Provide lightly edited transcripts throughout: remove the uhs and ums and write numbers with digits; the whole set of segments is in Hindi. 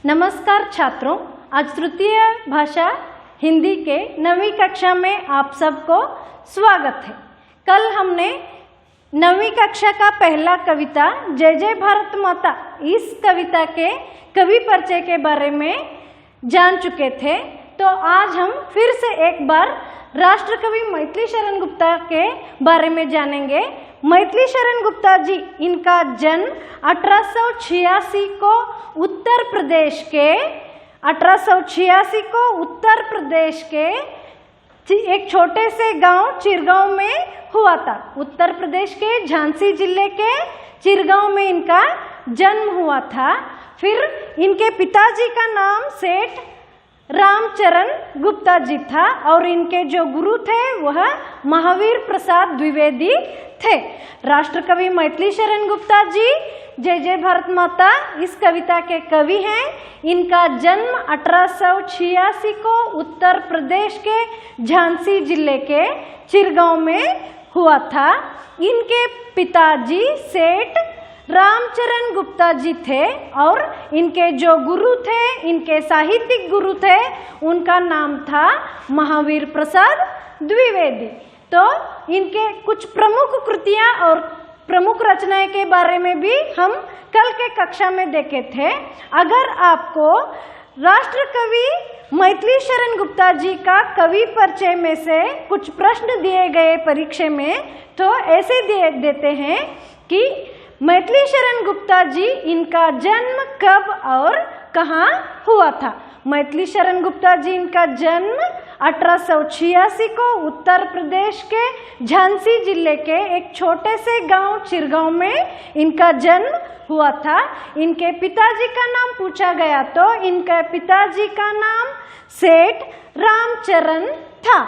नमस्कार छात्रों, आज तृतीय भाषा हिंदी के 9वीं कक्षा में आप सबको स्वागत है। कल हमने 9वीं कक्षा का पहला कविता जय जय भारत माता, इस कविता के कवि परिचय के बारे में जान चुके थे। तो आज हम फिर से एक बार राष्ट्रकवि मैथिली शरण गुप्ता के बारे में जानेंगे। मैथिली शरण गुप्ता जी, इनका जन्म 1886 को उत्तर प्रदेश के एक छोटे से गांव चिरगांव में हुआ था। उत्तर प्रदेश के झांसी जिले के चिरगांव में इनका जन्म हुआ था। फिर इनके पिताजी का नाम सेठ रामचरण गुप्ता जी था और इनके जो गुरु थे वह महावीर प्रसाद द्विवेदी थे। राष्ट्रकवि मैथिली शरण गुप्ता जी जय जय भारत माता इस कविता के कवि हैं। इनका जन्म 1886 को उत्तर प्रदेश के झांसी जिले के चिरगांव में हुआ था। इनके पिताजी सेठ रामचरण गुप्ता जी थे और इनके जो गुरु थे, इनके साहित्यिक गुरु थे, उनका नाम था महावीर प्रसाद द्विवेदी। तो इनके कुछ प्रमुख कृतियां और प्रमुख रचनाएं के बारे में भी हम कल के कक्षा में देखे थे। अगर आपको राष्ट्रकवि मैथिली शरण गुप्ता जी का कवि परिचय में से कुछ प्रश्न दिए गए परीक्षा में, तो ऐसे देते हैं कि मैथिली शरण गुप्ता जी, इनका जन्म कब और कहाँ हुआ था। मैथिली शरण गुप्ता जी, इनका जन्म 1886 को उत्तर प्रदेश के झांसी जिले के एक छोटे से गांव चिरगांव में इनका जन्म हुआ था। इनके पिताजी का नाम पूछा गया तो इनके पिताजी का नाम सेठ रामचरण था।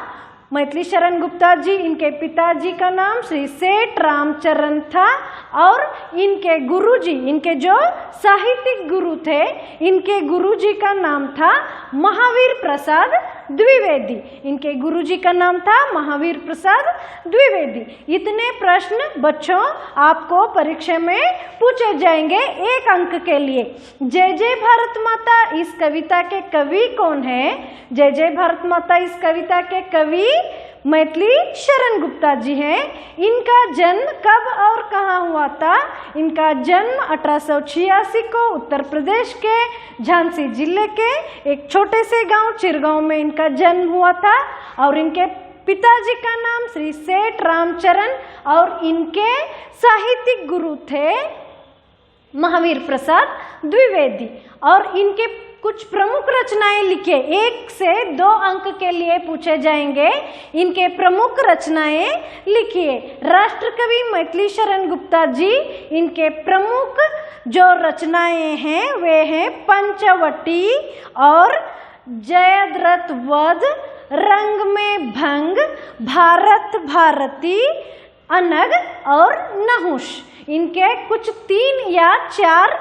मैथिली शरण गुप्ता जी, इनके पिताजी का नाम श्री सेठ रामचरण था और इनके गुरुजी, इनके जो साहित्यिक गुरु थे, इनके गुरुजी का नाम था महावीर प्रसाद द्विवेदी। इनके गुरुजी का नाम था महावीर प्रसाद द्विवेदी। इतने प्रश्न बच्चों आपको परीक्षा में पूछे जाएंगे 1 अंक के लिए। जय जय भारत माता इस कविता के कवि कौन है? जय जय भारत माता इस कविता के कवि मैथिली शरण गुप्ता जी हैं। इनका जन्म कब और कहाँ हुआ था? इनका जन्म 1886 को उत्तर प्रदेश के झांसी जिले के एक छोटे से गांव चिरगांव में इनका जन्म हुआ था और इनके पिताजी का नाम श्री सेठ रामचरण और इनके साहित्यिक गुरु थे महावीर प्रसाद द्विवेदी। और इनके कुछ प्रमुख रचनाएं लिखिए, 1 से 2 अंक के लिए पूछे जाएंगे। इनके प्रमुख रचनाएं लिखिए। राष्ट्रकवि मैथिली शरण गुप्ता जी, इनके प्रमुख जो रचनाएं हैं वे हैं पंचवटी और जयद्रथ वध, रंग में भंग, भारत भारती, अनग और नहुष। इनके कुछ 3 या 4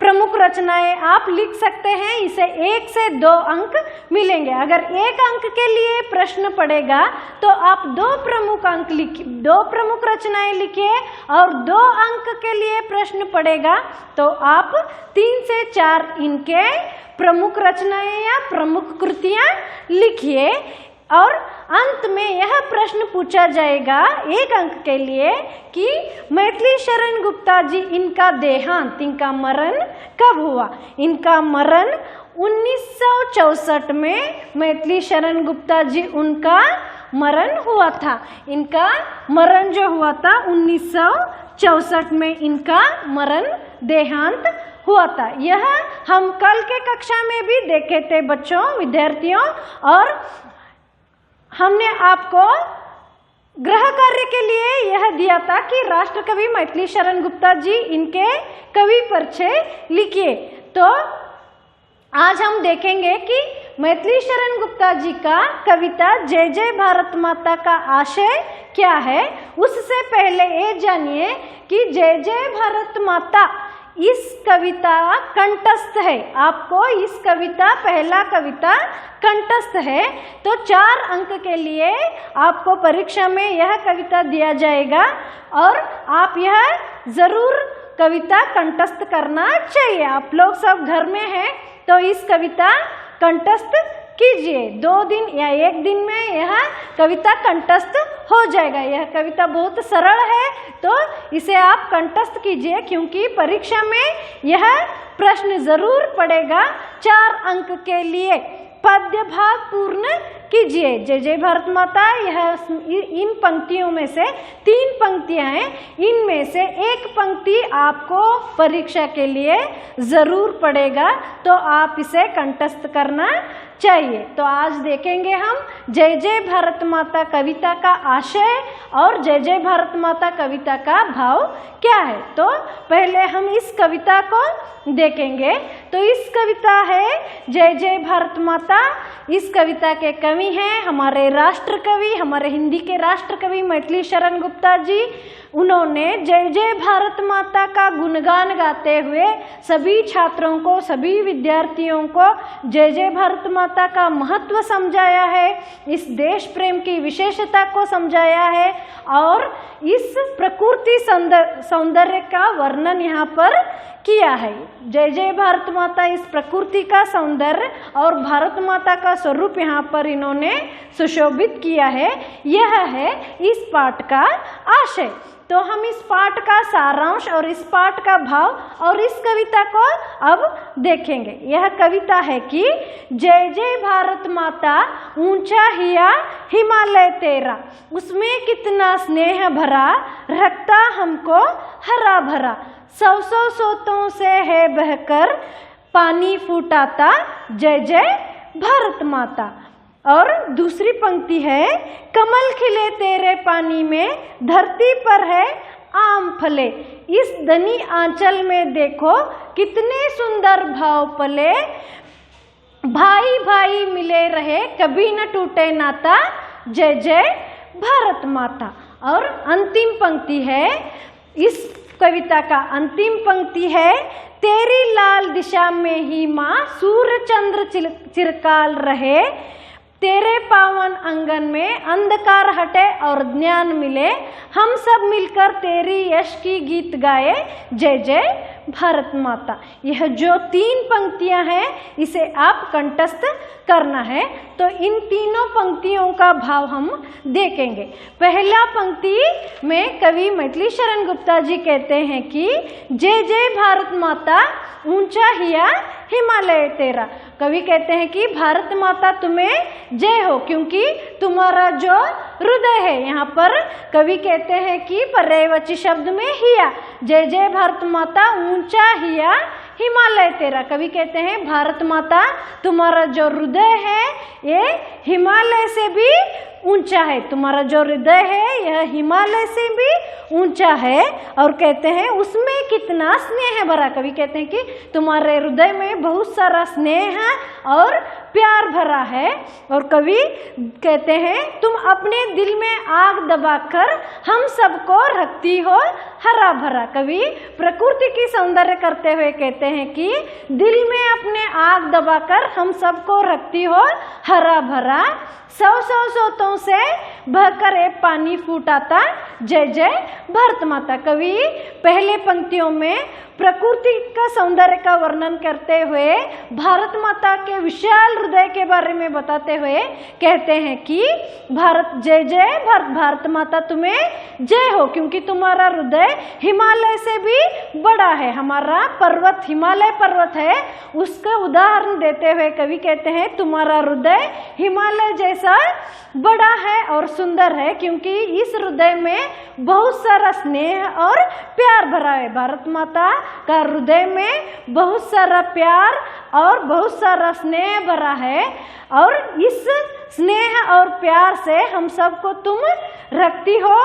प्रमुख रचनाएं आप लिख सकते हैं। इसे 1 से 2 अंक मिलेंगे। अगर 1 अंक के लिए प्रश्न पड़ेगा तो आप 2 प्रमुख रचनाएं लिखिए और 2 अंक के लिए प्रश्न पड़ेगा तो आप 3 से 4 इनके प्रमुख रचनाएं या प्रमुख कृतियां लिखिए। और अंत में यह प्रश्न पूछा जाएगा 1 अंक के लिए कि मैथिली शरण गुप्ता जी, इनका देहांत, इनका मरण कब हुआ? इनका मरण 1964 में मैथिली शरण गुप्ता जी, उनका मरण हुआ था। इनका मरण जो हुआ था 1964 में इनका मरण देहांत हुआ था। यह हम कल के कक्षा में भी देखे थे बच्चों, विद्यार्थियों। और हमने आपको गृह कार्य के लिए यह दिया था कि राष्ट्रकवि मैथिली शरण गुप्ता जी, इनके कवि परिचय लिखिए। तो आज हम देखेंगे कि मैथिली शरण गुप्ता जी का कविता जय जय भारत माता का आशय क्या है। उससे पहले ये जानिए कि जय जय भारत माता इस कविता कंठस्थ है। आपको इस कविता, पहला कविता कंठस्थ है। तो 4 अंक के लिए आपको परीक्षा में यह कविता दिया जाएगा और आप यह जरूर कविता कंठस्थ करना चाहिए। आप लोग सब घर में हैं तो इस कविता कंठस्थ कीजिए। 2 दिन या 1 दिन में यह कविता कंठस्थ हो जाएगा। यह कविता बहुत सरल है तो इसे आप कंठस्थ कीजिए, क्योंकि परीक्षा में यह प्रश्न जरूर पड़ेगा 4 अंक के लिए। पद्य भाग पूर्ण कीजिए। जय जय भारत माता, यह इन पंक्तियों में से 3 पंक्तियां हैं, इनमें से एक पंक्ति आपको परीक्षा के लिए जरूर पड़ेगा, तो आप इसे कंठस्थ करना चाहिए। तो आज देखेंगे हम जय जय भारत माता कविता का आशय और जय जय भारत माता कविता का भाव क्या है। तो पहले हम इस कविता को देखेंगे। तो इस कविता है जय जय भारत माता। इस कविता के कवि हैं हमारे राष्ट्र कवि, हमारे हिंदी के राष्ट्र कवि मैथिली शरण गुप्ता जी। उन्होंने जय जय भारत माता का गुणगान गाते हुए सभी छात्रों को, सभी विद्यार्थियों को जय जय भारत माता का महत्व समझाया है, इस देश प्रेम की विशेषता को समझाया है और इस प्रकृति सौंदर्य का वर्णन यहाँ पर किया है। जय जय भारत माता इस प्रकृति का सौंदर्य और भारत माता का स्वरूप यहाँ पर इन्होंने सुशोभित किया है। यह है इस पाठ का आशय। तो हम इस पाठ का सारांश और इस पाठ का भाव और इस कविता को अब देखेंगे। यह कविता है कि जय जय भारत माता ऊंचा हिया हिमालय तेरा, उसमें कितना स्नेह भरा रखता हमको हरा भरा, 100 सोतों से है बहकर पानी फूटाता जय जय भारत माता। और दूसरी पंक्ति है कमल खिले तेरे पानी में, धरती पर है आम फले, इस धनी आंचल में देखो कितने सुंदर भाव पले, भाई भाई मिले रहे कभी न टूटे नाता जय जय भारत माता। और अंतिम पंक्ति है, इस कविता का अंतिम पंक्ति है तेरी लाल दिशा में ही माँ सूर्य चंद्र चिरकाल रहे, तेरे पावन आंगन में अंधकार हटे और ज्ञान मिले, हम सब मिलकर तेरी यश की गीत गाए जय जय भारत माता। यह जो 3 पंक्तियां हैं इसे आप कंठस्थ करना है। तो इन तीनों पंक्तियों का भाव हम देखेंगे। पहला पंक्ति में कवि मैथिली शरण गुप्ता जी कहते हैं कि जय जय भारत माता ऊंचा हिया हिमालय तेरा। कवि कहते हैं कि भारत माता तुम्हें जय हो, क्योंकि तुम्हारा जो हृदय है, यहाँ पर कवि कहते हैं कि पर्यायवाची शब्द में हिया, जय जय भारत माता ऊंचा हिया हिमालय तेरा। कवि कहते हैं भारत माता तुम्हारा जो हृदय है ये हिमालय से भी ऊंचा है, तुम्हारा जो हृदय है यह हिमालय से भी ऊंचा है। और कहते हैं उसमें कितना स्नेह भरा, कवि कहते हैं कि तुम्हारे हृदय में बहुत सारा स्नेह और प्यार भरा है। और कवि कहते हैं तुम अपने दिल में आग दबाकर हम सबको रखती हो हरा भरा। कवि प्रकृति की सौंदर्य करते हुए कहते हैं कि दिल में अपने आग दबाकर हम सबको रखती हो हरा भरा, 100 सोतों से बहकर एक पानी फूटाता जय जय भारत माता। कवि पहले पंक्तियों में प्रकृति का सौंदर्य का वर्णन करते हुए भारत माता के विशाल हृदय के बारे में बताते हुए कहते हैं कि भारत जय जय भारत माता तुम्हें जय हो, क्योंकि तुम्हारा हृदय हिमालय से भी बड़ा है। हमारा पर्वत हिमालय पर्वत है, उसका उदाहरण देते हुए कवि कहते हैं तुम्हारा हृदय हिमालय जैसा बड़ा है और सुंदर है, क्योंकि इस हृदय में बहुत सारा स्नेह और प्यार भरा है। भारत माता का हृदय में बहुत सारा प्यार और बहुत सारा स्नेह भरा है, और इस स्नेह और प्यार से हम सबको तुम रखती हो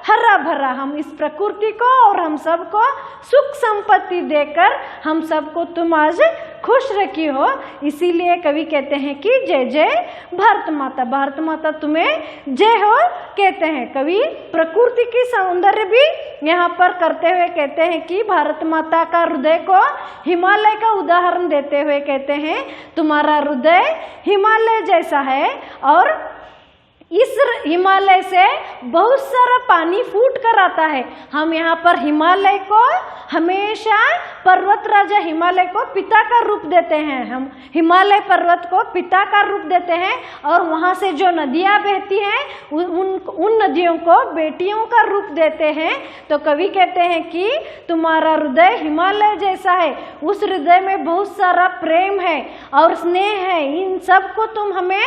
हरा भरा। हम इस प्रकृति को और हम सबको सुख संपत्ति देकर हम सबको तुम आज खुश रखी हो, इसीलिए कवि कहते हैं कि जय जय भारत माता, भारत माता तुम्हें जय हो कहते हैं। कवि प्रकृति की सौंदर्य भी यहाँ पर करते हुए कहते हैं कि भारत माता का हृदय को हिमालय का उदाहरण देते हुए कहते हैं तुम्हारा हृदय हिमालय जैसा है, और इस हिमालय से बहुत सारा पानी फूट कर आता है। हम यहाँ पर हिमालय को हमेशा पर्वत राजा हिमालय को पिता का रूप देते हैं, हम हिमालय पर्वत को पिता का रूप देते हैं, और वहाँ से जो नदियाँ बहती हैं उन नदियों को बेटियों का रूप देते हैं। तो कवि कहते हैं कि तुम्हारा हृदय हिमालय जैसा है, उस हृदय में बहुत सारा प्रेम है और स्नेह है, इन सब को तुम हमें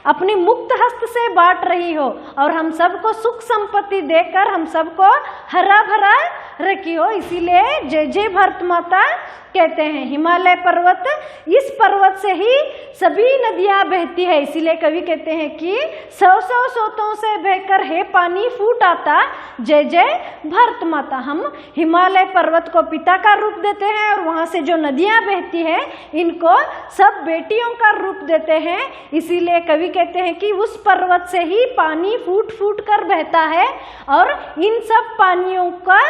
अपनी मुक्त हस्त से बांट रही हो, और हम सबको सुख संपत्ति देकर हम सबको हरा भरा रखी हो। इसीलिए जय जय भारत माता कहते हैं। हिमालय पर्वत, इस पर्वत से ही सभी नदियां बहती है। इसीलिए कवि कहते हैं कि सौ सौ सोतों से बहकर है पानी फूट आता, जय जय भारत माता। हम हिमालय पर्वत को पिता का रूप देते हैं, और वहां से जो नदियां बहती है इनको सब बेटियों का रूप देते हैं। इसीलिए कवि कहते हैं कि उस पर्वत से ही पानी फूट फूट कर बहता है, और इन सब पानियों का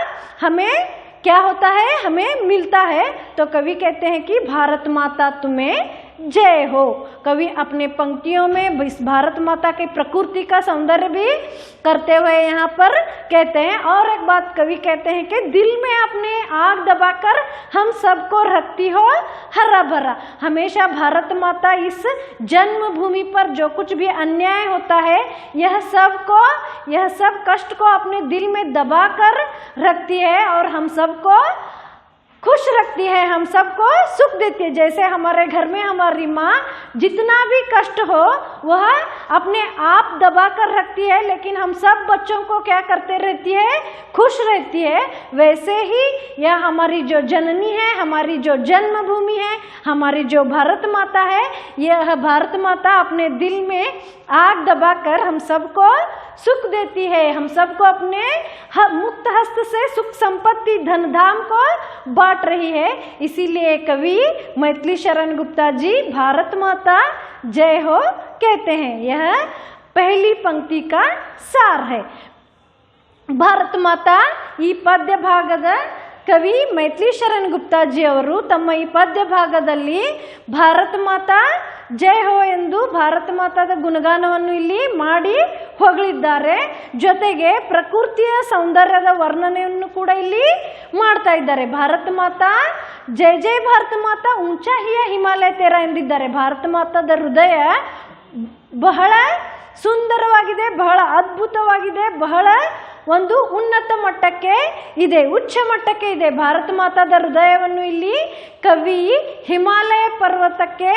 हमें क्या होता है, हमें मिलता है। तो कवि कहते हैं कि भारत माता तुम्हें जय हो। कवि अपने पंक्तियों में इस भारत माता की प्रकृति का सौंदर्य भी करते हुए यहाँ पर कहते हैं। और एक बात कवि कहते हैं कि दिल में अपने आग दबाकर हम सबको रखती हो हरा भरा। हमेशा भारत माता इस जन्मभूमि पर जो कुछ भी अन्याय होता है, यह सब कष्ट को अपने दिल में दबा कर रखती है, और हम सबको खुश रखती है, हम सबको सुख देती है। जैसे हमारे घर में हमारी माँ जितना भी कष्ट हो वह अपने आप दबा कर रखती है, लेकिन हम सब बच्चों को क्या करते रहती है, खुश रहती है। वैसे ही यह हमारी जो जननी है, हमारी जो जन्मभूमि है, हमारी जो भारत माता है, यह भारत माता अपने दिल में आग दबाकर हम सबको सुख देती है, हम सबको अपने मुक्त हस्त से सुख संपत्ति धन धाम को बांट रही है। इसीलिए कवि मैथिली शरण गुप्ता जी भारत माता जय हो कहते हैं। यह पहली पंक्ति का सार है। भारत माता ಈ ಪದ್ಯ ಭಾಗದ ಕವಿ ಮೈಥಿಲಿ ಶರಣ್ ಗುಪ್ತಾಜಿ ಅವರು ತಮ್ಮ ಈ ಪದ್ಯ ಭಾಗದಲ್ಲಿ ಭಾರತ ಮಾತಾ ಜಯ ಹೋ ಎಂದು ಭಾರತ ಮಾತಾದ ಗುಣಗಾನವನ್ನು ಇಲ್ಲಿ ಮಾಡಿ ಹೊಗಳಿದ್ದಾರೆ. ಜೊತೆಗೆ ಪ್ರಕೃತಿಯ ಸೌಂದರ್ಯದ ವರ್ಣನೆಯನ್ನು ಕೂಡ ಇಲ್ಲಿ ಮಾಡ್ತಾ ಇದ್ದಾರೆ. ಭಾರತ ಮಾತಾ ಜಯ ಜಯ ಭಾರತ ಮಾತಾ ಊಂಚಾ ಹಿಯ ಹಿಮಾಲಯ ತೇರ ಎಂದಿದ್ದಾರೆ. ಭಾರತ ಮಾತಾದ ಹೃದಯ ಬಹಳ ಸುಂದರವಾಗಿದೆ, ಬಹಳ ಅದ್ಭುತವಾಗಿದೆ, ಬಹಳ ಒಂದು ಉನ್ನತ ಮಟ್ಟಕ್ಕೆ ಇದೆ, ಉಚ್ಚ ಮಟ್ಟಕ್ಕೆ ಇದೆ. ಭಾರತ ಮಾತಾದ ಹೃದಯವನ್ನು ಇಲ್ಲಿ ಕವಿ ಹಿಮಾಲಯ ಪರ್ವತಕ್ಕೆ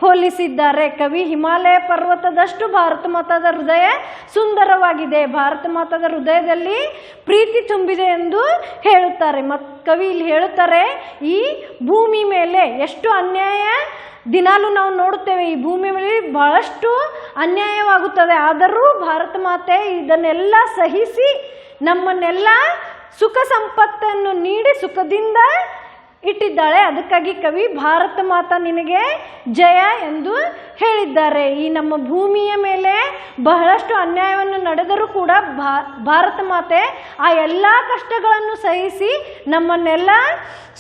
ಹೋಲಿಸಿದ್ದಾರೆ. ಕವಿ ಹಿಮಾಲಯ ಪರ್ವತದಷ್ಟು ಭಾರತ ಮಾತಾದ ಹೃದಯ ಸುಂದರವಾಗಿದೆ, ಭಾರತ ಮಾತಾದ ಹೃದಯದಲ್ಲಿ ಪ್ರೀತಿ ತುಂಬಿದೆ ಎಂದು ಹೇಳುತ್ತಾರೆ. ಕವಿ ಇಲ್ಲಿ ಹೇಳುತ್ತಾರೆ, ಈ ಭೂಮಿ ಮೇಲೆ ಎಷ್ಟು ಅನ್ಯಾಯ ದಿನಾಲೂ ನಾವು ನೋಡುತ್ತೇವೆ. ಈ ಭೂಮಿ ಮೇಲೆ ಬಹಳಷ್ಟು ಅನ್ಯಾಯವಾಗುತ್ತದೆ, ಆದರೂ ಭಾರತ ಮಾತೆ ಇದನ್ನೆಲ್ಲ ಸಹಿಸಿ ನಮ್ಮನ್ನೆಲ್ಲ ಸುಖ ಸಂಪತ್ತನ್ನು ನೀಡಿ ಸುಖದಿಂದ ಇಟ್ಟಿದ್ದಾಳೆ. ಅದಕ್ಕಾಗಿ ಕವಿ ಭಾರತ ಮಾತಾ ನಿನಗೆ ಜಯ ಎಂದು ಹೇಳಿದ್ದಾರೆ. ಈ ನಮ್ಮ ಭೂಮಿಯ ಮೇಲೆ ಬಹಳಷ್ಟು ಅನ್ಯಾಯವನ್ನು ನಡೆದರೂ ಕೂಡ ಭಾರತ ಮಾತೆ ಆ ಎಲ್ಲ ಕಷ್ಟಗಳನ್ನು ಸಹಿಸಿ ನಮ್ಮನ್ನೆಲ್ಲ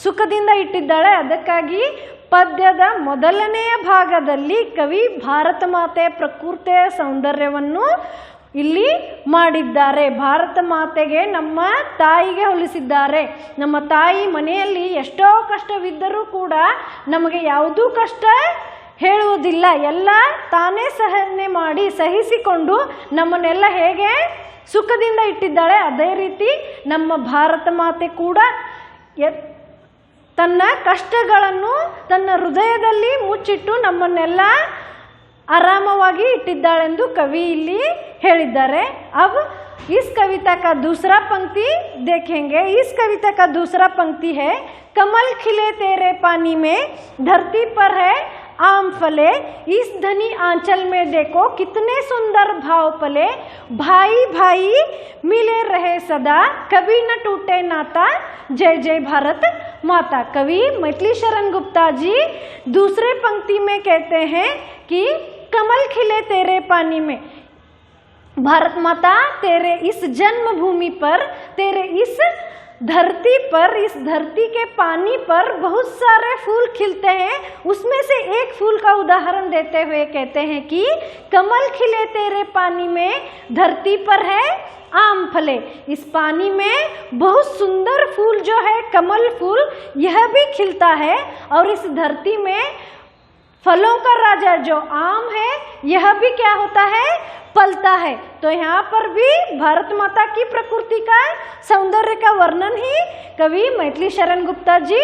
ಸುಖದಿಂದ ಇಟ್ಟಿದ್ದಾಳೆ. ಅದಕ್ಕಾಗಿ ಪದ್ಯದ ಮೊದಲನೆಯ ಭಾಗದಲ್ಲಿ ಕವಿ ಭಾರತ ಮಾತೆಯ ಪ್ರಕೃತಿಯ ಸೌಂದರ್ಯವನ್ನು ಇಲ್ಲಿ ಮಾಡಿದ್ದಾರೆ. ಭಾರತ ಮಾತೆಗೆ ನಮ್ಮ ತಾಯಿಗೆ ಹೋಲಿಸಿದ್ದಾರೆ. ನಮ್ಮ ತಾಯಿ ಮನೆಯಲ್ಲಿ ಎಷ್ಟೋ ಕಷ್ಟವಿದ್ದರೂ ಕೂಡ ನಮಗೆ ಯಾವುದೂ ಕಷ್ಟ ಹೇಳುವುದಿಲ್ಲ, ಎಲ್ಲ ತಾನೇ ಸಹನೆ ಮಾಡಿ ಸಹಿಸಿಕೊಂಡು ನಮ್ಮನ್ನೆಲ್ಲ ಹೇಗೆ ಸುಖದಿಂದ ಇಟ್ಟಿದ್ದಾಳೆ, ಅದೇ ರೀತಿ ನಮ್ಮ ಭಾರತ ಮಾತೆ ಕೂಡ ತನ್ನ ಕಷ್ಟಗಳನ್ನು ತನ್ನ ಹೃದಯದಲ್ಲಿ ಮುಚ್ಚಿಟ್ಟು ನಮ್ಮನ್ನೆಲ್ಲ आरामವಾಗಿ ಇಟ್ಟಿದ್ದಾಳೆಂದು ಕವಿ ಇಲ್ಲಿ ಹೇಳಿದ್ದಾರೆ. अब इस कविता का दूसरा पंक्ति देखेंगे. इस कविता का दूसरा पंक्ति है, कमल खिले तेरे पानी में धरती पर है आम फले, इस धनी आंचल में देखो कितने सुंदर भाव पले, भाई भाई मिले रहे सदा कभी न टूटे नाता, जय जय भारत माता. कवि मैथिली शरण गुप्ता जी दूसरे पंक्ति में कहते हैं कि कमल खिले तेरे पानी में, भारत माता तेरे इस जन्मभूमि पर, तेरे इस धरती पर, इस धरती के पानी पर बहुत सारे फूल खिलते हैं। उसमें से एक फूल का उदाहरण देते हुए कहते हैं कि कमल खिले तेरे पानी में, धरती पर है आम फले। इस पानी में बहुत सुंदर फूल जो है कमल फूल, यह भी खिलता है और इस धरती में फलों का राजा जो आम है यह भी क्या होता है, पलता है। तो यहाँ पर भी भारत माता की प्रकृति का सौंदर्य का वर्णन ही कवि मैथिली शरण गुप्ता जी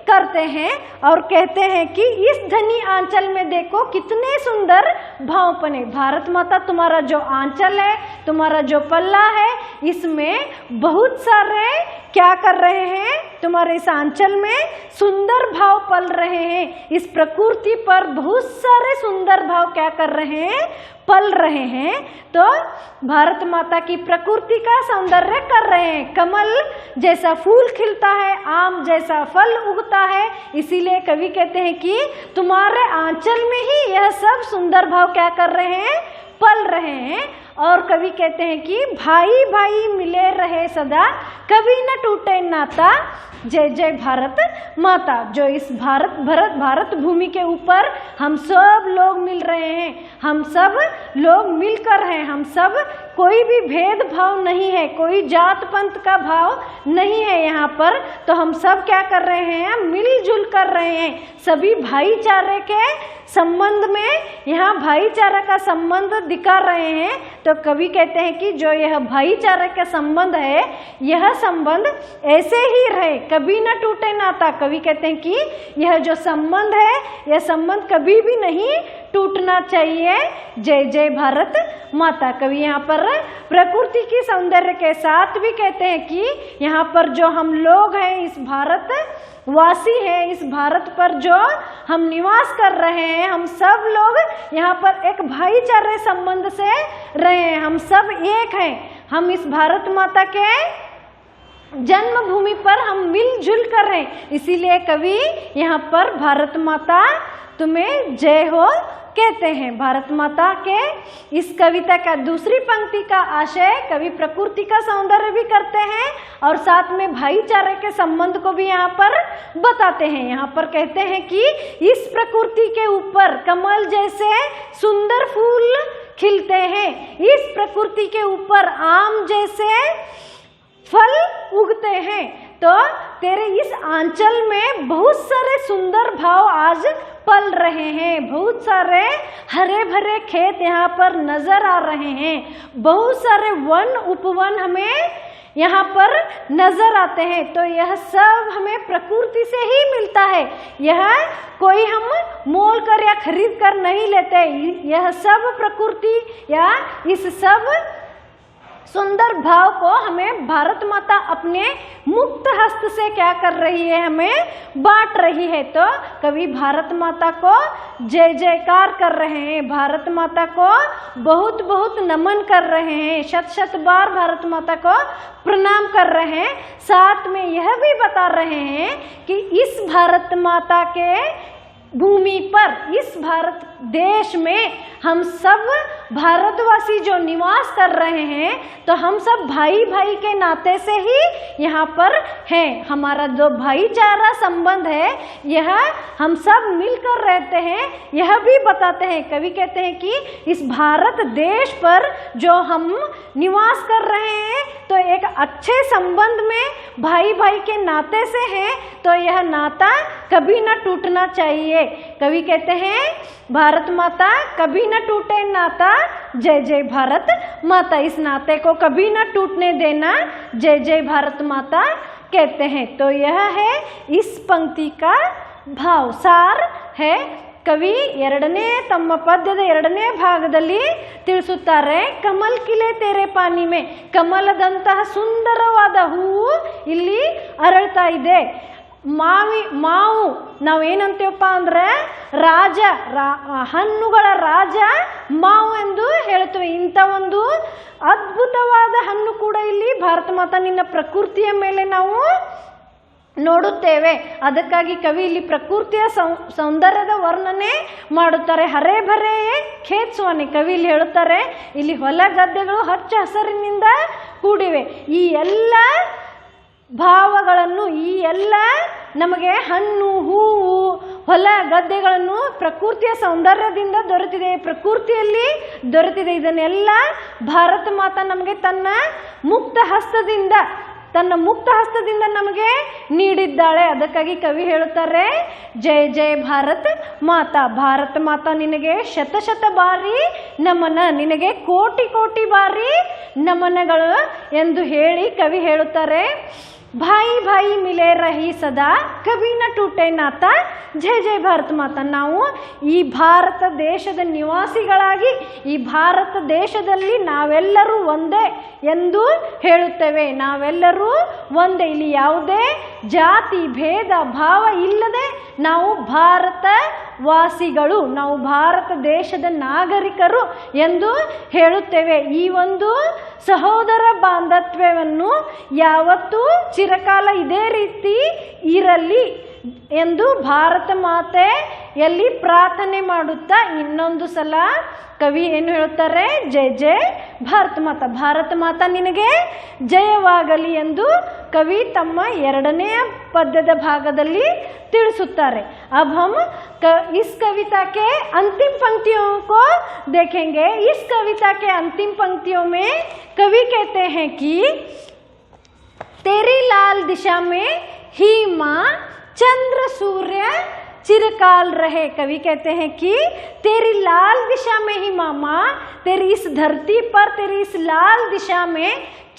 करते हैं और कहते हैं कि इस धनी आंचल में देखो कितने सुंदर भाव बने। भारत माता तुम्हारा जो आंचल है, तुम्हारा जो पल्ला है, इसमें बहुत सारे क्या कर रहे हैं, तुम्हारे इस आंचल में सुंदर भाव पल रहे हैं। इस प्रकृति पर बहुत सारे सुंदर भाव क्या कर रहे हैं, पल रहे हैं। तो भारत माता की प्रकृति का सौंदर्य कर रहे हैं। कमल जैसा फूल खिलता है, आम जैसा फल उगता है, इसीलिए कवि कहते हैं कि तुम्हारे आंचल में ही यह सब सुंदर भाव क्या कर रहे हैं, पल रहे हैं। और कवि कहते हैं कि भाई भाई मिले रहे सदा, कभी न टूटे नाता, जय जय भारत माता। जो इस भारत भूमि के ऊपर हम सब लोग मिल रहे हैं, हम सब लोग मिलकर हैं, हम सब कोई भी भेदभाव नहीं है, कोई जात पंथ का भाव नहीं है यहाँ पर। तो हम सब क्या कर रहे हैं, मिलजुल कर रहे हैं, सभी भाईचारे के संबंध में यहाँ भाईचारा का संबंध दिखा रहे हैं। तो कवि कहते हैं कि जो यह भाईचारा का संबंध है, यह संबंध ऐसे ही रहे, कभी न टूटे नाता। कवि कहते हैं कि यह जो संबंध है, यह संबंध कभी भी नहीं टूटना चाहिए। जय जय भारत माता। कवि यहाँ पर प्रकृति की सौंदर्य के साथ भी कहते हैं कि यहाँ पर जो हम लोग हैं, इस भारत वासी है, इस भारत पर जो हम निवास कर रहे हैं, हम सब लोग यहाँ पर एक भाईचारे संबंध से रहे हैं, हम सब एक हैं। हम इस भारत माता के जन्मभूमि पर हम मिलजुल कर रहे हैं। इसीलिए कवि यहाँ पर भारत माता तुम्हें जय हो कहते हैं। भारत माता के इस कविता का दूसरी पंक्ति का आशय कवि प्रकृति का सौंदर्य भी करते हैं और साथ में भाईचारे के संबंध को भी यहाँ पर बताते हैं। यहाँ पर कहते हैं कि इस प्रकृति के ऊपर कमल जैसे सुंदर फूल खिलते हैं, इस प्रकृति के ऊपर आम जैसे फल उगते हैं। तो तेरे इस आंचल में बहुत सारे सुंदर भाव आज पल रहे हैं, बहुत सारे हरे भरे खेत यहाँ पर नजर आ रहे हैं, बहुत सारे वन उपवन हमें यहाँ पर नजर आते हैं। तो यह सब हमें प्रकृति से ही मिलता है, यह कोई हम मोल कर या खरीद कर नहीं लेते। यह सब प्रकृति या इस सब सुंदर भाव को हमें भारत माता अपने मुक्त हस्त से क्या कर रही है, हमें बांट रही है। तो कवि भारत माता को जय जयकार कर रहे हैं, भारत माता को बहुत बहुत नमन कर रहे हैं, शत शत बार भारत माता को प्रणाम कर रहे हैं। साथ में यह भी बता रहे हैं कि इस भारत माता के भूमि पर, इस भारत देश में हम सब भारतवासी जो निवास कर रहे हैं, तो हम सब भाई भाई के नाते से ही यहाँ पर हैं। हमारा जो भाईचारा संबंध है, यह हम सब मिलकर रहते हैं, यह भी बताते हैं। कवि कहते हैं कि इस भारत देश पर जो हम निवास कर रहे हैं, तो एक अच्छे संबंध में भाई भाई के नाते से हैं, तो यह नाता कभी न टूटना चाहिए। कवि कहते हैं भारत माता कभी न टूटे नाता, जय जय भारत माता। इस नाते को कभी न टूटने देना, जय जय भारत माता कहते हैं। तो यह है इस पंक्ति का भाव सार है। ಕವಿ ತಮ್ಮ ಪದ್ಯದ ಎರಡನೇ ಭಾಗದಲ್ಲಿ ತಿಳಿಸುತ್ತಾರೆ, ಕಮಲ್ ಕಿಲೆ ತೆರೆ ಪಾನಿ ಮೇ, ಕಮಲದಂತಹ ಸುಂದರವಾದ ಹೂವು ಇಲ್ಲಿ ಅರಳ್ತಾ ಇದೆ. ಮಾವು ನಾವೇನಂತೀವಪ್ಪ ಅಂದ್ರೆ ರಾಜ, ಹಣ್ಣುಗಳ ರಾಜ ಮಾವು ಎಂದು ಹೇಳ್ತೇವೆ. ಇಂಥ ಒಂದು ಅದ್ಭುತವಾದ ಹಣ್ಣು ಕೂಡ ಇಲ್ಲಿ ಭಾರತ ಮಾತಾ ನಿನ್ನ ಪ್ರಕೃತಿಯ ಮೇಲೆ ನಾವು ನೋಡುತ್ತೇವೆ. ಅದಕ್ಕಾಗಿ ಕವಿ ಇಲ್ಲಿ ಪ್ರಕೃತಿಯ ಸೌಂದರ್ಯದ ವರ್ಣನೆ ಮಾಡುತ್ತಾರೆ. ಹರೇ ಭರೇ ಖೇತ್ಸುವನೆ, ಕವಿ ಇಲ್ಲಿ ಹೇಳುತ್ತಾರೆ, ಇಲ್ಲಿ ಹೊಲ ಗದ್ದೆಗಳು ಹಚ್ಚ ಹಸಿರಿನಿಂದ ಕೂಡಿವೆ. ಈ ಎಲ್ಲ ಭಾವಗಳನ್ನು, ಈ ಎಲ್ಲ ನಮಗೆ ಹಣ್ಣು ಹೂವು ಹೊಲ ಗದ್ದೆಗಳನ್ನು ಪ್ರಕೃತಿಯ ಸೌಂದರ್ಯದಿಂದ ದೊರೆತಿದೆ, ಪ್ರಕೃತಿಯಲ್ಲಿ ದೊರೆತಿದೆ. ಇದನ್ನೆಲ್ಲ ಭಾರತ ಮಾತಾ ನಮಗೆ ತನ್ನ ಮುಕ್ತ ಹಸ್ತದಿಂದ ನಮಗೆ ನೀಡಿದ್ದಾಳೆ. ಅದಕ್ಕಾಗಿ ಕವಿ ಹೇಳುತ್ತಾರೆ, ಜಯ ಜಯ ಭಾರತ್ ಮಾತಾ. ಭಾರತ ಮಾತಾ ನಿನಗೆ ಶತ ಬಾರಿ ನಮನ, ನಿನಗೆ ಕೋಟಿ ಕೋಟಿ ಬಾರಿ ನಮನಗಳು ಎಂದು ಹೇಳಿ ಕವಿ ಹೇಳುತ್ತಾರೆ, ಭಾಯಿ ಭಾಯಿ ಮಿಲೆ ರಹಿ ಸದಾ ಕವಿ ನ ಟೂಟೆ ನಾತ, ಜಯ ಜಯ ಭಾರತ ಮಾತಾ. ನಾವು ಈ ಭಾರತ ದೇಶದ ನಿವಾಸಿಗಳಾಗಿ ಈ ಭಾರತ ದೇಶದಲ್ಲಿ ನಾವೆಲ್ಲರೂ ಒಂದೇ ಎಂದು ಹೇಳುತ್ತೇವೆ. ನಾವೆಲ್ಲರೂ ಒಂದೇ, ಇಲ್ಲಿ ಯಾವುದೇ ಜಾತಿ ಭೇದ ಭಾವ ಇಲ್ಲದೆ ನಾವು ಭಾರತ ವಾಸಿಗಳು, ನಾವು ಭಾರತ ದೇಶದ ನಾಗರಿಕರು ಎಂದು ಹೇಳುತ್ತೇವೆ. ಈ ಒಂದು ಸಹೋದರ ಬಾಂಧವ್ಯವನ್ನು ಯಾವತ್ತೂ ಚಿರಕಾಲ ಇದೇ ರೀತಿ ಇರಲಿ ಎಂದು ಭಾರತ ಮಾತೆಯಲ್ಲಿ ಪ್ರಾರ್ಥನೆ ಮಾಡುತ್ತಾ ಇನ್ನೊಂದು ಸಲ ಕವಿ ಏನು ಹೇಳುತ್ತಾರೆ, ಜಯ ಜಯ ಭಾರತ ಮಾತಾ. ಭಾರತ ಮಾತಾ ನಿನಗೆ ಜಯವಾಗಲಿ ಎಂದು ಕವಿ ತಮ್ಮ ಎರಡನೆಯ ಪದ್ಯದ ಭಾಗದಲ್ಲಿ ತಿಳಿಸುತ್ತಾರೆ. अब हम इस कविता के अंतिम पंक्तियों को देखेंगे. इस कविता के अंतिम पंक्तियों में कवि कहते हैं कि तेरी लाल दिशा में ही माँ चंद्र सूर्य चिरकाल रहे. कवि कहते हैं कि तेरी लाल दिशा में ही मामा, तेरी इस धरती पर तेरी इस लाल दिशा में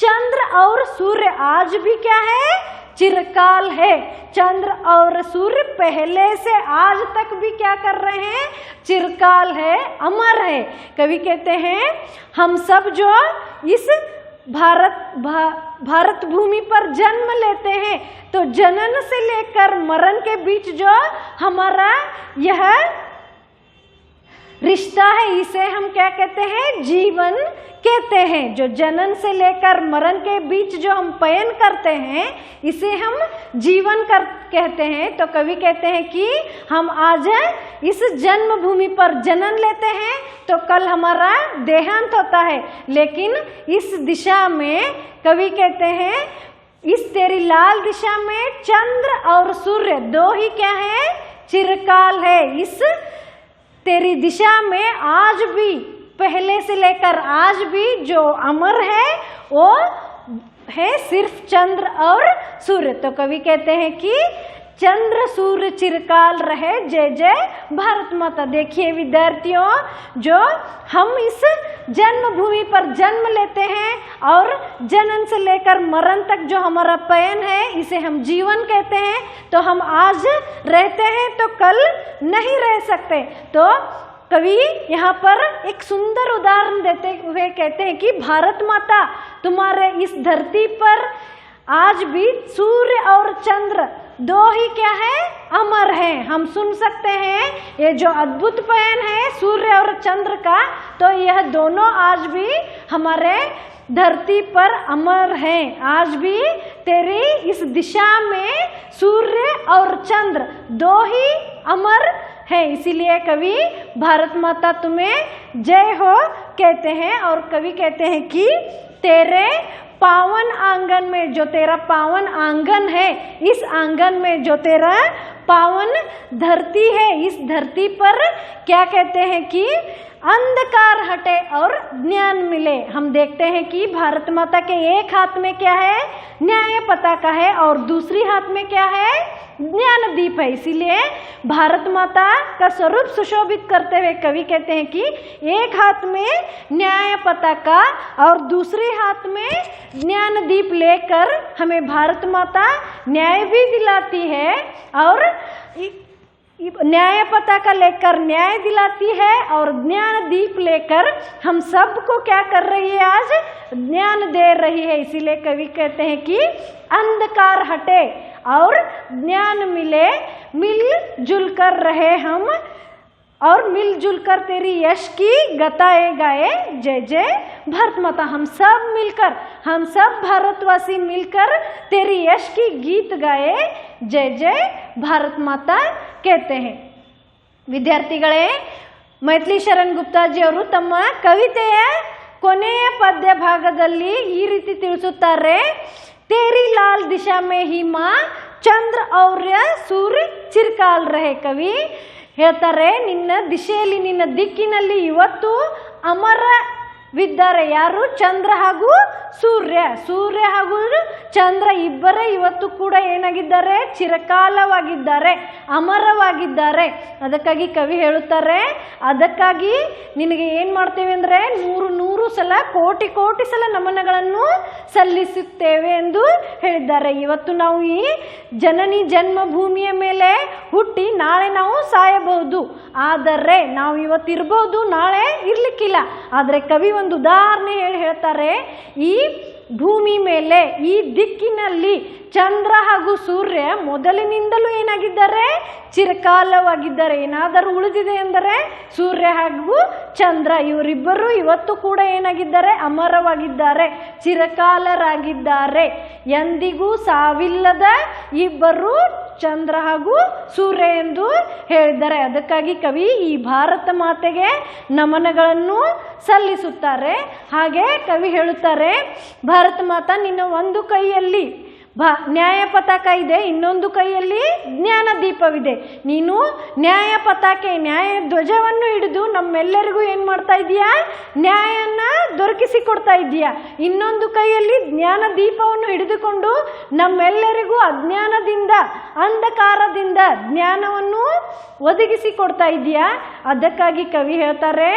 चंद्र और सूर्य आज भी क्या है, चिरकाल है. चंद्र और सूर्य पहले से आज तक भी क्या कर रहे हैं, चिरकाल है, अमर है. कवि कहते हैं हम सब जो इस भारत भूमि पर जन्म लेते हैं तो जनन से लेकर मरण के बीच जो हमारा यह रिश्ता है इसे हम क्या कहते हैं, जीवन कहते हैं. जो जनन से लेकर मरण के बीच जो हम पयन करते हैं इसे हम जीवन कहते हैं. तो कवि कहते हैं कि हम आज इस जन्मभूमि पर जनन लेते हैं तो कल हमारा देहांत होता है, लेकिन इस दिशा में कवि कहते हैं इस तेरी लाल दिशा में चंद्र और सूर्य दो ही क्या है, चिरकाल है. इस तेरी दिशा में आज भी पहले से लेकर आज भी जो अमर है वो है सिर्फ चंद्र और सूर्य. तो कवि कहते हैं कि चंद्र सूर्य चिरकाल रहे, जय जय भारत माता. देखिए विद्यार्थियों, जो हम इस जन्मभूमि पर जन्म लेते हैं और जनन से लेकर मरण तक जो हमारा पयन है इसे हम जीवन कहते हैं. तो हम आज रहते हैं तो कल नहीं रह सकते. तो कवि यहाँ पर एक सुंदर उदाहरण देते हुए कहते हैं कि भारत माता तुम्हारे इस धरती पर आज भी सूर्य और चंद्र दो ही क्या है, अमर हैं. हम सुन सकते हैं ये जो अद्भुत पयन है सूर्य और चंद्र का, तो यह दोनों आज भी हमारे धरती पर अमर हैं. आज भी तेरी इस दिशा में सूर्य और चंद्र दो ही अमर है. इसीलिए कवि भारत माता तुम्हें जय हो कहते हैं. और कवि कहते हैं कि तेरे पावन आंगन में, जो तेरा पावन आंगन है, इस आंगन में जो तेरा पावन धरती है, इस धरती पर क्या कहते हैं कि अंधकार हटे और ज्ञान मिले. हम देखते हैं कि भारत माता के एक हाथ में क्या है, न्याय पताका है और दूसरी हाथ में क्या है, ज्ञान दीप है. इसीलिए भारत माता का स्वरूप सुशोभित करते हुए कवि कहते हैं कि एक हाथ में न्याय पताका और दूसरे हाथ में ज्ञान दीप लेकर हमें भारत माता न्याय भी दिलाती है और न्याय पताका लेकर न्याय दिलाती है और ज्ञान दीप लेकर हम सबको क्या कर रही है, आज ज्ञान दे रही है. इसीलिए कवि कहते हैं कि अंधकार हटे और ज्ञान मिले, मिलजुल कर रहे हम और मिलजुल कर तेरी यश की गताए गाए, जय जय भारत माता. हम सब मिलकर, हम सब भारतवासी मिलकर तेरी यश की गीत गाए, जय जय भारत माता कहते हैं. ವಿದ್ಯಾರ್ಥಿಗಳೇ, ಮೈಥಿಲಿ ಶರಣ್ ಗುಪ್ತಾಜಿ ಅವರು ತಮ್ಮ ಕವಿತೆಯ ಕೊನೆಯ ಪದ್ಯ ಭಾಗದಲ್ಲಿ ಈ ರೀತಿ ತಿಳಿಸುತ್ತಾರೆ तेरी लाल दिशा में ही माँ ಚಂದ್ರ ಔರ್ಯ ಸೂರ್ಯ ಚಿರಕಾಲ್ ರಹೆ. ಕವಿ ಹೇಳ್ತಾರೆ, ನಿನ್ನ ದಿಶೆಯಲ್ಲಿ ನಿನ್ನ ದಿಕ್ಕಿನಲ್ಲಿ ಇವತ್ತು ಅಮರವಿದ್ದಾರೆ. ಯಾರು? ಚಂದ್ರ ಹಾಗೂ ಸೂರ್ಯ. ಸೂರ್ಯ ಹಾಗೂ ಚಂದ್ರ ಇಬ್ಬರೇ ಇವತ್ತು ಕೂಡ ಏನಾಗಿದ್ದಾರೆ? ಚಿರಕಾಲವಾಗಿದ್ದಾರೆ, ಅಮರವಾಗಿದ್ದಾರೆ. ಅದಕ್ಕಾಗಿ ಕವಿ ಹೇಳುತ್ತಾರೆ, ಅದಕ್ಕಾಗಿ ನಿನಗೆ ಏನು ಮಾಡ್ತೇವೆ ಅಂದರೆ 100 ಸಲ ಕೋಟಿ ಸಲ ನಮನಗಳನ್ನು ಸಲ್ಲಿಸುತ್ತೇವೆ ಎಂದು ಹೇಳಿದ್ದಾರೆ. ಇವತ್ತು ನಾವು ಈ ಜನನಿ ಜನ್ಮಭೂಮಿಯ ಮೇಲೆ ಹುಟ್ಟಿ ನಾಳೆ ನಾವು ಸಾಯಬಹುದು, ಆದರೆ ನಾವು ಇವತ್ತಿರ್ಬೋದು, ನಾಳೆ ಇರ್ಲಿಕ್ಕಿಲ್ಲ. ಆದರೆ ಕವಿ ಒಂದು ಉದಾಹರಣೆ ಹೇಳ್ತಾರೆ, ಈ ಭೂಮಿ ಮೇಲೆ ಈ ದಿಕ್ಕಿನಲ್ಲಿ ಚಂದ್ರ ಹಾಗೂ ಸೂರ್ಯ ಮೊದಲಿನಿಂದಲೂ ಏನಾಗಿದ್ದಾರೆ? ಚಿರಕಾಲವಾಗಿದ್ದಾರೆ. ಏನಾದರೂ ಉಳಿದಿದೆ ಎಂದರೆ ಸೂರ್ಯ ಹಾಗೂ ಚಂದ್ರ ಇವರಿಬ್ಬರು ಇವತ್ತು ಕೂಡ ಏನಾಗಿದ್ದಾರೆ? ಅಮರವಾಗಿದ್ದಾರೆ, ಚಿರಕಾಲರಾಗಿದ್ದಾರೆ. ಎಂದಿಗೂ ಸಾವಿಲ್ಲದ ಇಬ್ಬರು ಚಂದ್ರ ಹಾಗೂ ಸೂರ್ಯ ಎಂದು ಹೇಳಿದ್ದಾರೆ. ಅದಕ್ಕಾಗಿ ಕವಿ ಈ ಭಾರತ ಮಾತೆಗೆ ನಮನಗಳನ್ನು ಸಲ್ಲಿಸುತ್ತಾರೆ. ಹಾಗೆ ಕವಿ ಹೇಳುತ್ತಾರೆ, ಭಾರತ ಮಾತಾ ನಿನ್ನ ಒಂದು ಕೈಯಲ್ಲಿ ನ್ಯಾಯ ಪತಾಕ ಇದೆ, ಇನ್ನೊಂದು ಕೈಯಲ್ಲಿ ಜ್ಞಾನ ದೀಪವಿದೆ. ನೀನು ನ್ಯಾಯ ಪತಾಕೆ, ನ್ಯಾಯ ಧ್ವಜವನ್ನು ಹಿಡಿದು ನಮ್ಮೆಲ್ಲರಿಗೂ ಏನು ಮಾಡ್ತಾ ಇದೀಯಾ? ನ್ಯಾಯನ ದೊರಕಿಸಿಕೊಡ್ತಾ ಇದೀಯಾ. ಇನ್ನೊಂದು ಕೈಯಲ್ಲಿ ಜ್ಞಾನ ದೀಪವನ್ನು ಹಿಡಿದುಕೊಂಡು ನಮ್ಮೆಲ್ಲರಿಗೂ ಅಜ್ಞಾನದಿಂದ, ಅಂಧಕಾರದಿಂದ ಜ್ಞಾನವನ್ನು ಒದಗಿಸಿಕೊಡ್ತಾ ಇದೀಯಾ. ಅದಕ್ಕಾಗಿ ಕವಿ ಹೇಳ್ತಾರೆ,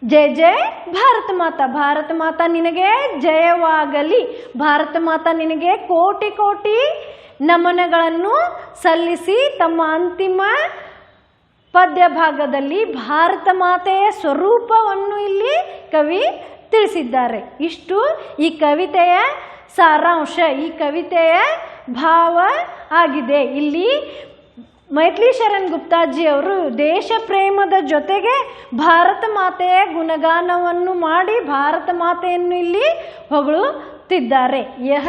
ಜಯ ಜಯ ಭಾರತ ಮಾತಾ. ಭಾರತ ಮಾತಾ ನಿನಗೆ ಜಯವಾಗಲಿ. ಭಾರತ ಮಾತಾ ನಿನಗೆ ಕೋಟಿ ನಮನಗಳನ್ನು ಸಲ್ಲಿಸಿ ತಮ್ಮ ಅಂತಿಮ ಪದ್ಯ ಭಾಗದಲ್ಲಿ ಭಾರತ ಮಾತೆಯ ಸ್ವರೂಪವನ್ನು ಇಲ್ಲಿ ಕವಿ ತಿಳಿಸಿದ್ದಾರೆ. ಇಷ್ಟು ಈ ಕವಿತೆಯ ಸಾರಾಂಶ, ಈ ಕವಿತೆಯ ಭಾವ ಆಗಿದೆ. ಇಲ್ಲಿ ಮೈಥಿಲಿ ಶರಣ್ ಗುಪ್ತಾಜಿ ಅವರು ದೇಶ ಪ್ರೇಮದ ಜೊತೆಗೆ ಭಾರತ ಮಾತೆಯ ಗುಣಗಾನವನ್ನು ಮಾಡಿ ಭಾರತ ಮಾತೆಯನ್ನು ಇಲ್ಲಿ ಹೊಗಳುತ್ತಿದ್ದಾರೆ. यह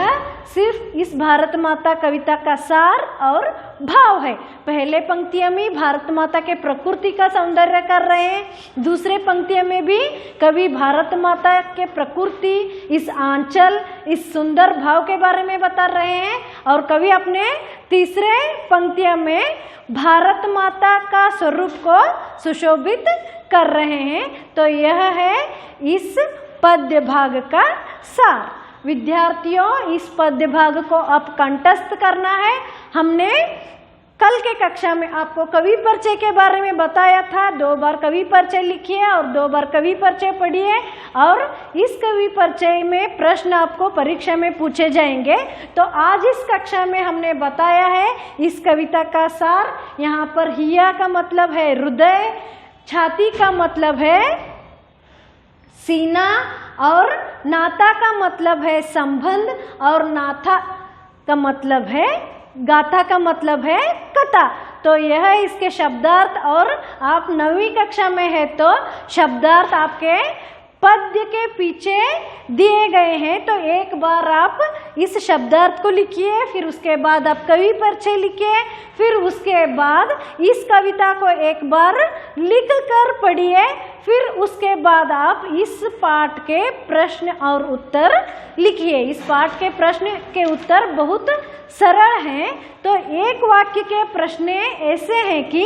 सिर्फ इस भारत माता कविता का सार और भाव है. पहले पंक्तियों में भारत माता के प्रकृति का सौंदर्य कर रहे हैं, दूसरे पंक्तियों में भी कवि भारत माता के प्रकृति, इस आंचल, इस सुंदर भाव के बारे में बता रहे हैं. और कवि अपने तीसरे पंक्तियों में भारत माता का स्वरूप को सुशोभित कर रहे हैं. तो यह है इस पद्य भाग का सार. विद्यार्थियों, इस पद्य भाग को अब कंठस्थ करना है. हमने कल के कक्षा में आपको कवि परिचय के बारे में बताया था. 2 बार कवि परिचय लिखिए और 2 बार कवि परिचय पढ़िए. और इस कवि परिचय में प्रश्न आपको परीक्षा में पूछे जाएंगे. तो आज इस कक्षा में हमने बताया है इस कविता का सार. यहाँ पर हिया का मतलब है हृदय, छाती का मतलब है सीना, और नाता का मतलब है संबंध, और नाथा का मतलब है, गाथा का मतलब है कथा. तो यह इसके शब्दार्थ. और आप 9वीं कक्षा में है तो शब्दार्थ आपके पद्य के पीछे दिए गए हैं. तो एक बार आप इस शब्दार्थ को लिखिए, फिर उसके बाद आप कवि परिचय लिखिए, फिर उसके बाद इस कविता को एक बार लिख कर पढ़िए. फिर उसके बाद आप इस पाठ के प्रश्न और उत्तर लिखिए. इस पाठ के प्रश्न के उत्तर बहुत सरल हैं. तो एक वाक्य के प्रश्न ऐसे हैं कि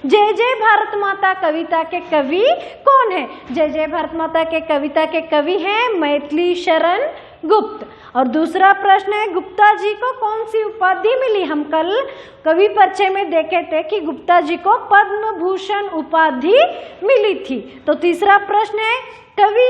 जय जय भारत माता कविता के कवि कौन है? जय जय भारत माता के कविता के कवि हैं मैथिली शरण गुप्त. और दूसरा प्रश्न है, गुप्ता जी को कौन सी उपाधि मिली? हम कल कवि परिचय में देखे थे कि गुप्ता जी को पद्म भूषण उपाधि मिली थी. तो तीसरा प्रश्न है, कवि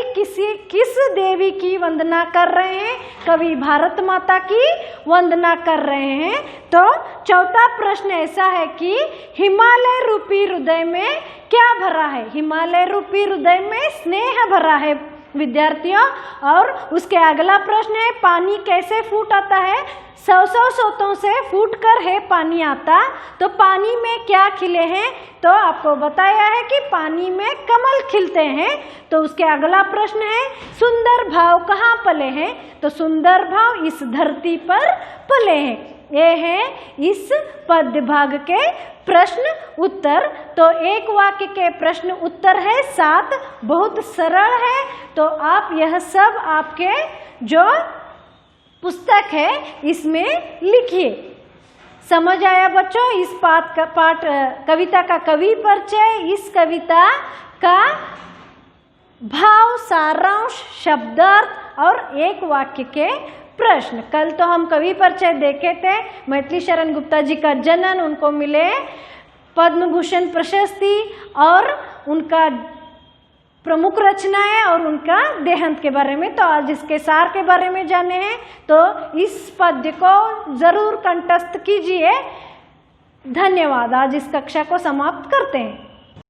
किस देवी की वंदना कर रहे हैं? कवि भारत माता की वंदना कर रहे हैं. तो चौथा प्रश्न ऐसा है कि हिमालय रूपी हृदय में क्या भरा है? हिमालय रूपी हृदय में स्नेह भरा है विद्यार्थियों. और उसके अगला प्रश्न है, पानी कैसे फूट आता है? 100 स्रोतों से फूट कर है पानी आता. तो पानी में क्या खिले हैं? तो आपको बताया है कि पानी में कमल खिलते हैं. तो उसके अगला प्रश्न है, सुंदर भाव कहाँ पले हैं? तो सुंदर भाव इस धरती पर पले हैं. ये है इस पद्य भाग के प्रश्न उत्तर. तो एक वाक्य के प्रश्न उत्तर है 7, बहुत सरल है. तो आप यह सब आपके जो पुस्तक है, इसमें लिखिए। समझ आया बच्चों? इस पाठ कविता का कवि परिचय, इस कविता का भाव, सारांश, शब्दार्थ और एक वाक्य के प्रश्न। कल तो हम कवि परिचय देखे थे। मैथिली शरण गुप्ता जी का जन्म, उनको मिले पद्म भूषण प्रशस्ति और उनका प्रमुख रचनाएं और उनका देहांत के बारे में। तो आज इसके सार के बारे में जाने हैं, तो इस पद्य को जरूर कंठस्थ कीजिए। धन्यवाद। आज इस कक्षा को समाप्त करते हैं।